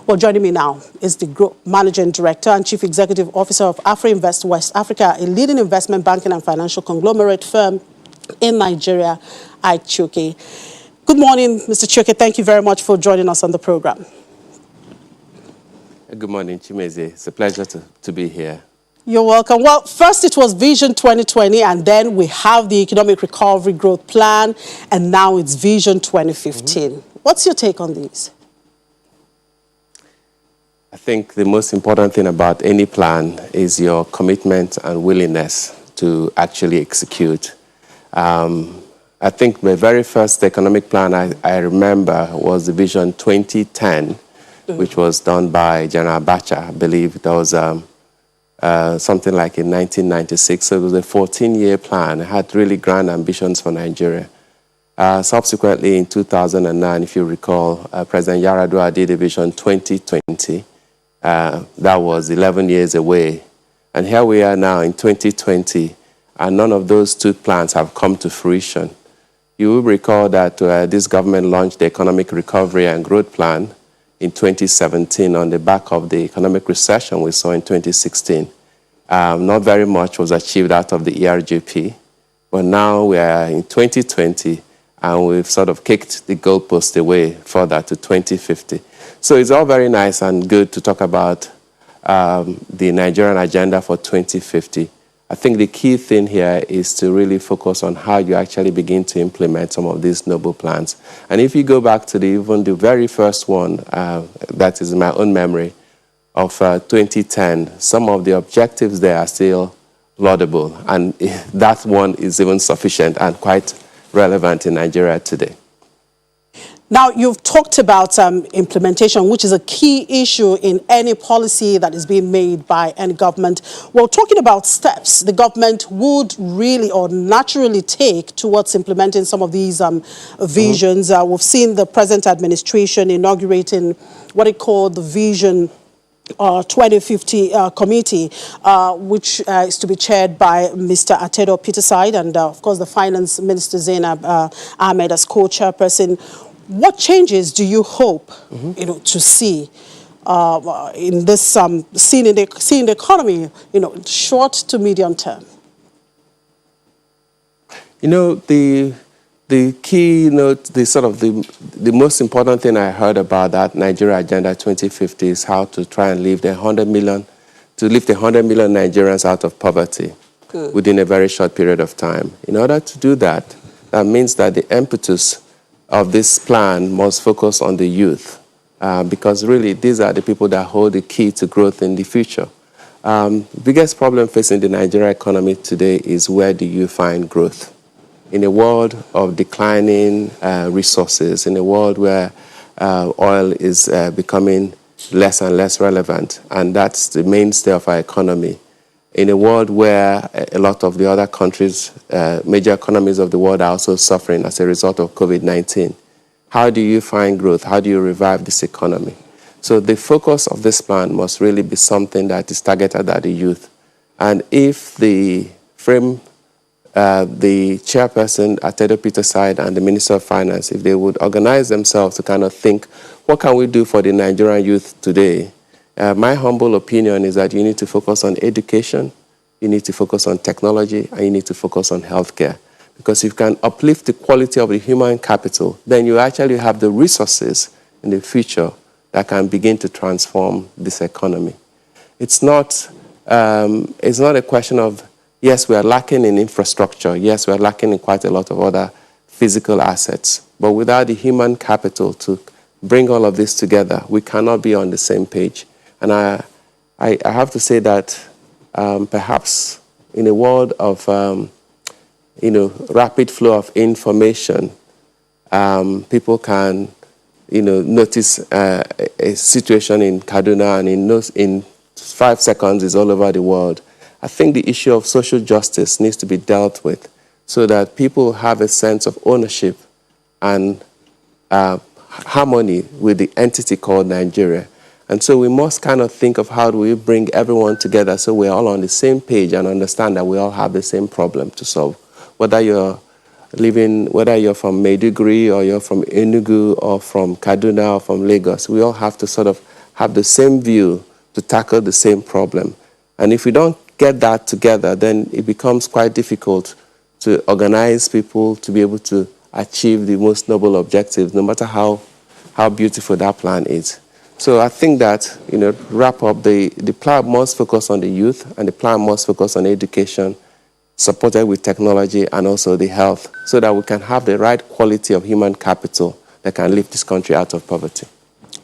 Well, joining me now is the Group Managing Director and Chief Executive Officer of AfriInvest West Africa, a leading investment banking and financial conglomerate firm in Nigeria, Ike Chioke. Good morning, Mr. Chioke. Thank you very much for joining us on the program. Good morning, Chimeze. It's a pleasure to be here. You're welcome. Well, first it was Vision 2020, and then we have the Economic Recovery Growth Plan, and now it's Vision 2015. What's your take on these? I think the most important thing about any plan is your commitment and willingness to actually execute. I think the very first economic plan I remember was the Vision 2010, which was done by General Abacha. I believe there was something like in 1996. So it was a 14-year plan. It had really grand ambitions for Nigeria. Subsequently, in 2009, if you recall, President Yaradua did a Vision 2020. That was 11 years away. And here we are now in 2020, and none of those two plans have come to fruition. You will recall that this government launched the Economic Recovery and Growth Plan in 2017 on the back of the economic recession we saw in 2016. Not very much was achieved out of the ERGP, but now we are in 2020 and we've sort of kicked the goalpost away further to 2050. So it's all very nice and good to talk about the Nigerian agenda for 2050. I think the key thing here is to really focus on how you actually begin to implement some of these noble plans. And if you go back to even the very first one, that is in my own memory, of 2010, some of the objectives there are still laudable. And that one is even sufficient and quite relevant in Nigeria today. Now, you've talked about implementation, which is a key issue in any policy that is being made by any government. Well, talking about steps the government would really or naturally take towards implementing some of these visions. We've seen the present administration inaugurating what it called the Vision 2050 committee, which is to be chaired by Mr. Atedo Peterside and, of course, the Finance Minister Zainab Ahmed as co-chairperson. What changes do you hope, to see in this seeing the economy, short to medium term? The key, the most important thing I heard about that Nigeria Agenda 2050 is how to try and lift 100 million Nigerians out of poverty within a very short period of time. In order to do that, that means that the impetus of this plan must focus on the youth, because really these are the people that hold the key to growth in the future. Biggest problem facing the Nigeria economy today is where do you find growth? In a world of declining resources, in a world where oil is becoming less and less relevant, and that's the mainstay of our economy, in a world where a lot of the other countries, major economies of the world are also suffering as a result of COVID-19. How do you find growth? How do you revive this economy? So the focus of this plan must really be something that is targeted at the youth. And if the chairperson, Atedo Peterside, and the Minister of Finance, if they would organize themselves to kind of think, what can we do for the Nigerian youth today? My humble opinion is that you need to focus on education, you need to focus on technology, and you need to focus on healthcare. Because if you can uplift the quality of the human capital, then you actually have the resources in the future that can begin to transform this economy. It's not a question of, yes, we are lacking in infrastructure, yes, we are lacking in quite a lot of other physical assets, but without the human capital to bring all of this together, we cannot be on the same page. And I have to say that perhaps in a world of rapid flow of information, people can notice a situation in Kaduna and in 5 seconds is all over the world. I think the issue of social justice needs to be dealt with so that people have a sense of ownership and harmony with the entity called Nigeria. And so we must kind of think of how do we bring everyone together so we're all on the same page and understand that we all have the same problem to solve. Whether you're from Maiduguri or you're from Enugu or from Kaduna or from Lagos, we all have to sort of have the same view to tackle the same problem. And if we don't get that together, then it becomes quite difficult to organize people to be able to achieve the most noble objectives, no matter how beautiful that plan is. So I think that, wrap up, the plan must focus on the youth, and the plan must focus on education, supported with technology and also the health, so that we can have the right quality of human capital that can lift this country out of poverty.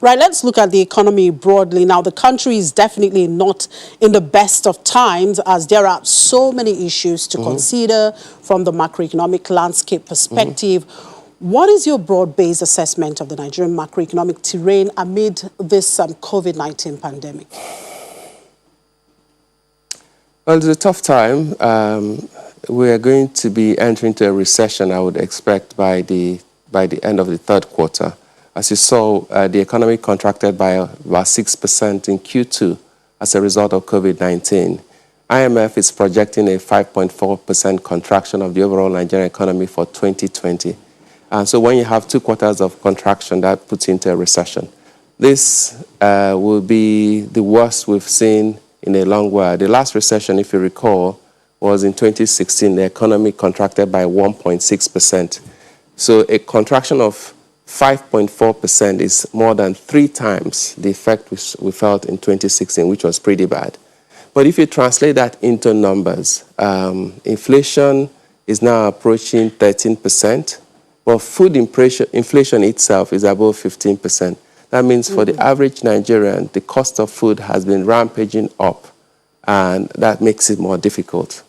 Right, let's look at the economy broadly. Now, the country is definitely not in the best of times, as there are so many issues to consider from the macroeconomic landscape perspective. What is your broad-based assessment of the Nigerian macroeconomic terrain amid this COVID-19 pandemic? Well, it's a tough time. We are going to be entering into a recession, I would expect, by the end of the third quarter. As you saw, the economy contracted by about 6% in Q2 as a result of COVID-19. IMF is projecting a 5.4% contraction of the overall Nigerian economy for 2020. And so when you have 2 quarters of contraction, that puts into a recession. This will be the worst we've seen in a long while. The last recession, if you recall, was in 2016. The economy contracted by 1.6%. So a contraction of 5.4% is more than 3 times the effect we felt in 2016, which was pretty bad. But if you translate that into numbers, inflation is now approaching 13%, but food inflation itself is above 15%. That means for the average Nigerian, the cost of food has been rampaging up, and that makes it more difficult.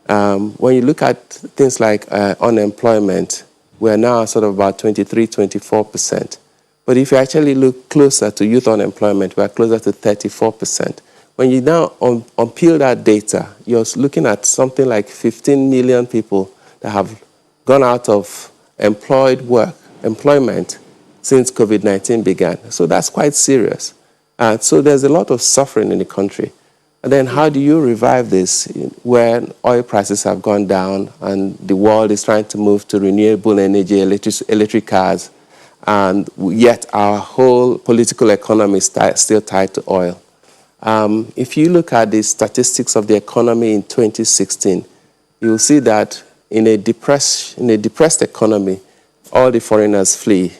When you look at things like unemployment, we're now sort of about 23, 24%. But if you actually look closer to youth unemployment, we're closer to 34%. When you now unpeel that data, you're looking at something like 15 million people that have gone out of employment since COVID-19 began. So that's quite serious. So there's a lot of suffering in the country. And then how do you revive this when oil prices have gone down and the world is trying to move to renewable energy, electric cars, and yet our whole political economy is still tied to oil? If you look at the statistics of the economy in 2016, you'll see that in a depressed economy, all the foreigners flee.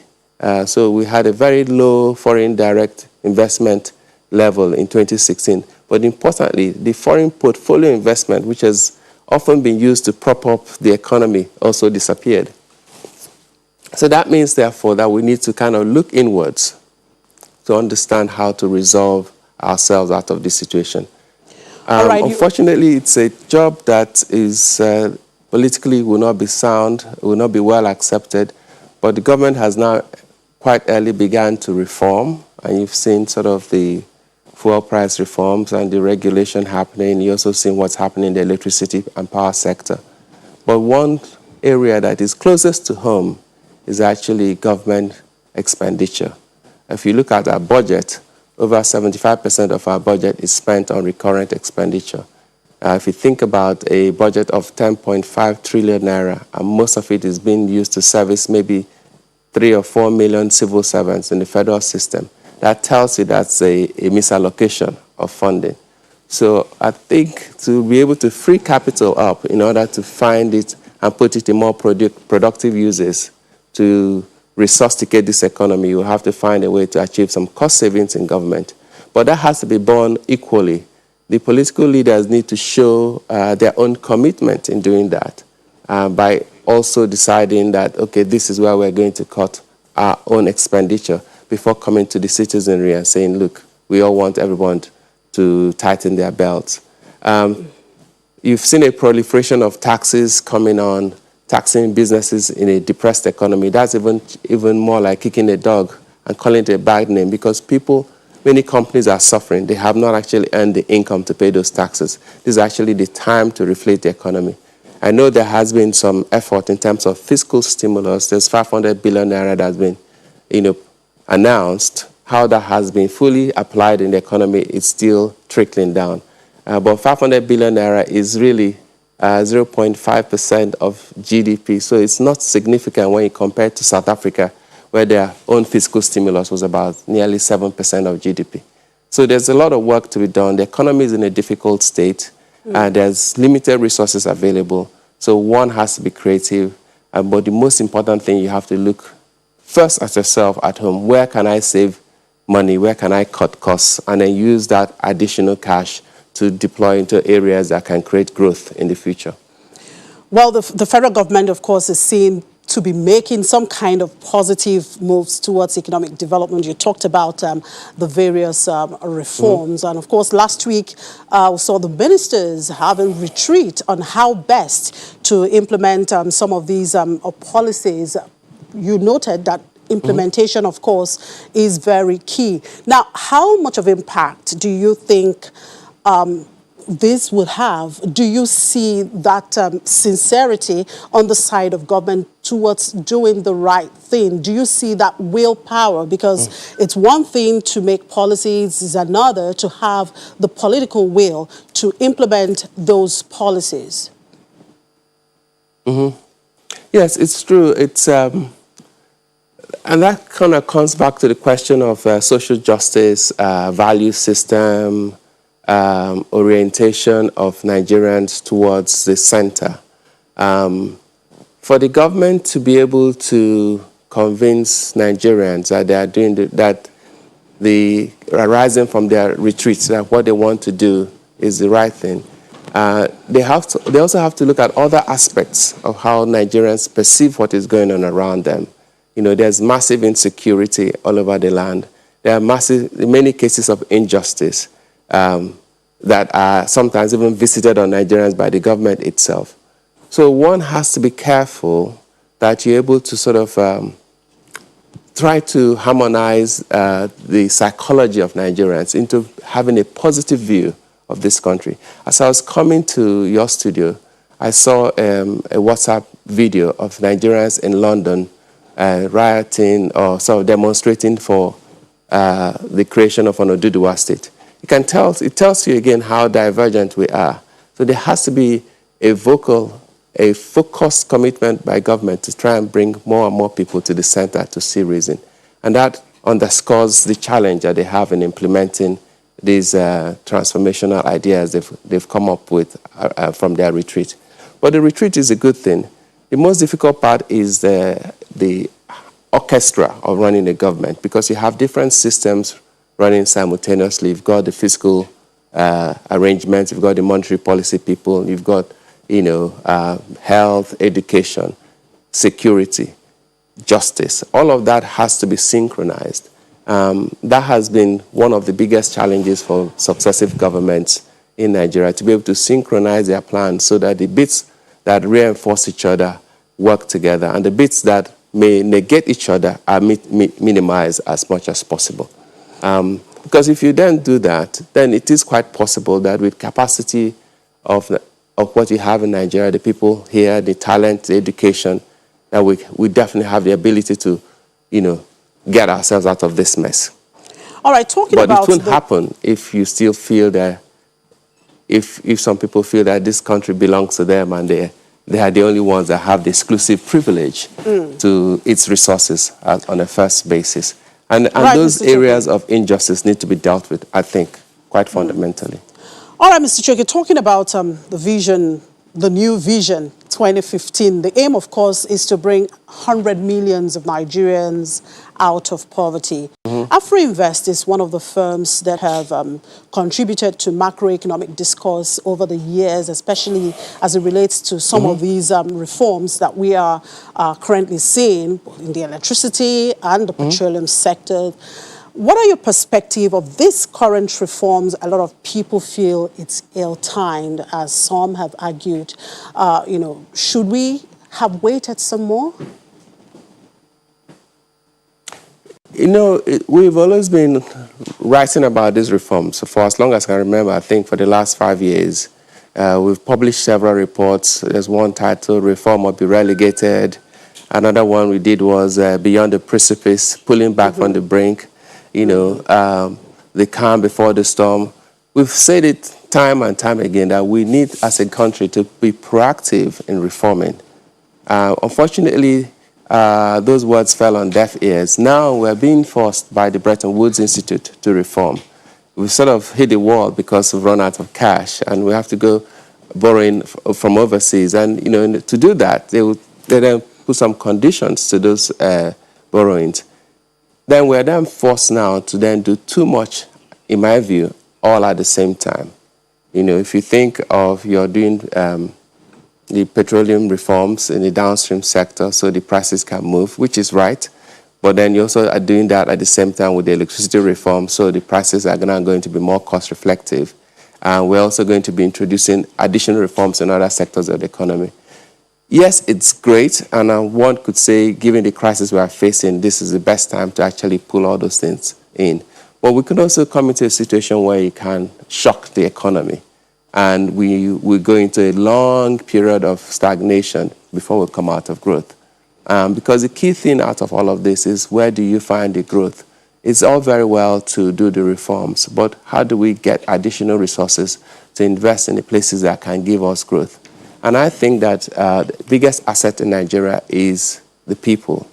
So we had a very low foreign direct investment level in 2016. But importantly, the foreign portfolio investment, which has often been used to prop up the economy, also disappeared. So that means, therefore, that we need to kind of look inwards to understand how to resolve ourselves out of this situation. Right, unfortunately, it's a job that is politically will not be sound, will not be well accepted, but the government has now quite early began to reform, and you've seen sort of the fuel price reforms and the regulation happening. You also seen what's happening in the electricity and power sector. But one area that is closest to home is actually government expenditure. If you look at our budget, over 75% of our budget is spent on recurrent expenditure. If you think about a budget of 10.5 trillion naira, and most of it is being used to service maybe 3 or 4 million civil servants in the federal system, that tells you that's a misallocation of funding. So I think to be able to free capital up in order to find it and put it in more productive uses to resuscitate this economy, you have to find a way to achieve some cost savings in government. But that has to be borne equally. The political leaders need to show their own commitment in doing that by also deciding that, okay, this is where we're going to cut our own expenditure, before coming to the citizenry and saying, look, we all want everyone to tighten their belts. You've seen a proliferation of taxes coming on, taxing businesses in a depressed economy. That's even more like kicking a dog and calling it a bad name, because many companies are suffering. They have not actually earned the income to pay those taxes. This is actually the time to reflate the economy. I know there has been some effort in terms of fiscal stimulus. There's 500 billion naira that's been, announced. How that has been fully applied in the economy is still trickling down. But 500 billion naira is really 0.5% of GDP. So it's not significant when you compare to South Africa, where their own fiscal stimulus was about nearly 7% of GDP. So there's a lot of work to be done. The economy is in a difficult state, and there's limited resources available. So one has to be creative, but the most important thing, you have to look first at yourself at home. Where can I save money? Where can I cut costs? And then use that additional cash to deploy into areas that can create growth in the future. Well, the federal government, of course, is seen to be making some kind of positive moves towards economic development. You talked about the various reforms. And of course, last week, we saw the ministers having retreat on how best to implement some of these policies. You noted that implementation, of course, is very key. Now, how much of impact do you think this will have? Do you see that sincerity on the side of government towards doing the right thing? Do you see that willpower? Because it's one thing to make policies, it's another to have the political will to implement those policies. Yes, it's true. It's and that kind of comes back to the question of social justice, value system, orientation of Nigerians towards the center. For the government to be able to convince Nigerians that they are doing that the arising from their retreats, that what they want to do is the right thing, they also have to look at other aspects of how Nigerians perceive what is going on around them. You know, there's massive insecurity all over the land. There are many cases of injustice that are sometimes even visited on Nigerians by the government itself. So one has to be careful that you're able to sort of try to harmonize the psychology of Nigerians into having a positive view of this country. As I was coming to your studio, I saw a WhatsApp video of Nigerians in London rioting or sort of demonstrating for the creation of an Oduduwa state. It tells you again how divergent we are. So there has to be a focused commitment by government to try and bring more and more people to the center to see reason. And that underscores the challenge that they have in implementing these transformational ideas they've come up with from their retreat. But the retreat is a good thing. The most difficult part is the orchestra of running a government, because you have different systems running simultaneously. You've got the fiscal arrangements, you've got the monetary policy people, you've got, health, education, security, justice. All of that has to be synchronized. That has been one of the biggest challenges for successive governments in Nigeria, to be able to synchronize their plans so that the bits that reinforce each other work together, and the bits that may negate each other are minimized as much as possible. Because if you then do that, then it is quite possible that with capacity of what you have in Nigeria, the people here, the talent, the education, that we definitely have the ability to, get ourselves out of this mess. All right, but it won't happen if you still feel that, if some people feel that this country belongs to them and they are the only ones that have the exclusive privilege to its resources on a first basis. And those areas of injustice need to be dealt with, I think, quite fundamentally. All right, Mr. Chioke, talking about the vision, the new vision 2015, the aim, of course, is to bring 100 million of Nigerians out of poverty. AfriInvest is one of the firms that have contributed to macroeconomic discourse over the years, especially as it relates to some of these reforms that we are currently seeing in the electricity and the petroleum sector. What are your perspective of this current reforms? A lot of people feel it's ill-timed, as some have argued. Should we have waited some more? We've always been writing about these reforms. So for as long as I can remember, I think for the last 5 years, we've published several reports. There's one titled Reform or Be Relegated. Another one we did was Beyond the Precipice, Pulling Back from the Brink. The calm before the storm. We've said it time and time again that we need, as a country, to be proactive in reforming. Unfortunately, those words fell on deaf ears. Now we're being forced by the Bretton Woods Institute to reform. We've sort of hit the wall because we've run out of cash, and we have to go borrowing from overseas. And to do that, they then put some conditions to those borrowings. Then we're then forced now to then do too much, in my view, all at the same time. If you think of you're doing the petroleum reforms in the downstream sector so the prices can move, which is right, but then you also are doing that at the same time with the electricity reform so the prices are now going to be more cost reflective. And we're also going to be introducing additional reforms in other sectors of the economy. Yes, it's great, and one could say, given the crisis we are facing, this is the best time to actually pull all those things in. But we could also come into a situation where you can shock the economy, and we go into a long period of stagnation before we come out of growth. Because the key thing out of all of this is, where do you find the growth? It's all very well to do the reforms, but how do we get additional resources to invest in the places that can give us growth? And I think that the biggest asset in Nigeria is the people.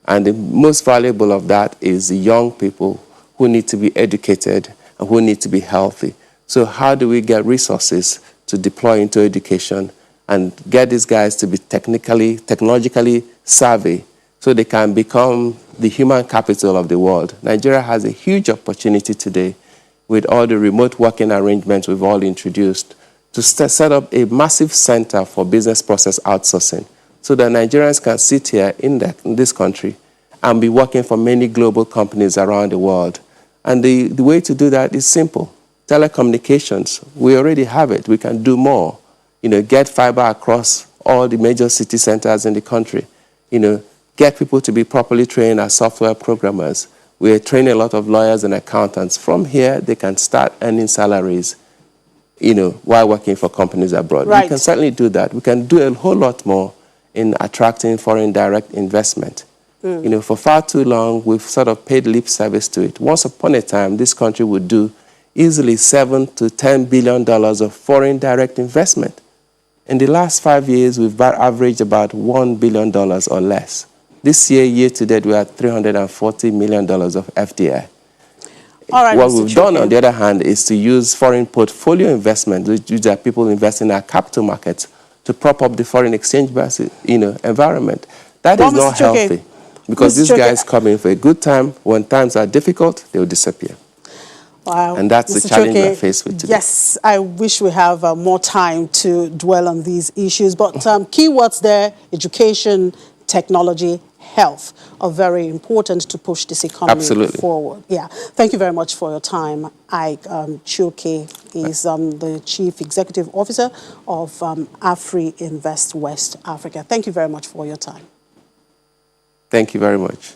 And the most valuable of that is the young people who need to be educated and who need to be healthy. So how do we get resources to deploy into education and get these guys to be technologically savvy so they can become the human capital of the world? Nigeria has a huge opportunity today with all the remote working arrangements we've all introduced to set up a massive center for business process outsourcing so that Nigerians can sit here in this country and be working for many global companies around the world. And the way to do that is simple. Telecommunications, we already have it. We can do more. Get fiber across all the major city centers in the country. Get people to be properly trained as software programmers. We train a lot of lawyers and accountants. From here, they can start earning salaries while working for companies abroad. Right. We can certainly do that. We can do a whole lot more in attracting foreign direct investment. For far too long, we've sort of paid lip service to it. Once upon a time, this country would do easily $7 to $10 billion of foreign direct investment. In the last 5 years, we've averaged about $1 billion or less. This year to date, we're at $340 million of FDI. All right, what Mr. we've done, Chioke, on the other hand, is to use foreign portfolio investment, which are people investing in our capital markets, to prop up the foreign exchange environment. That is not healthy, because these guys come in for a good time. When times are difficult, they will disappear. Wow. And that's the challenge we're faced with today. Yes, I wish we have more time to dwell on these issues. But keywords there: education, technology, health, are very important to push this economy forward. Yeah. Thank you very much for your time. Ike Chioke is the Chief Executive Officer of Afri Invest West Africa. Thank you very much for your time. Thank you very much.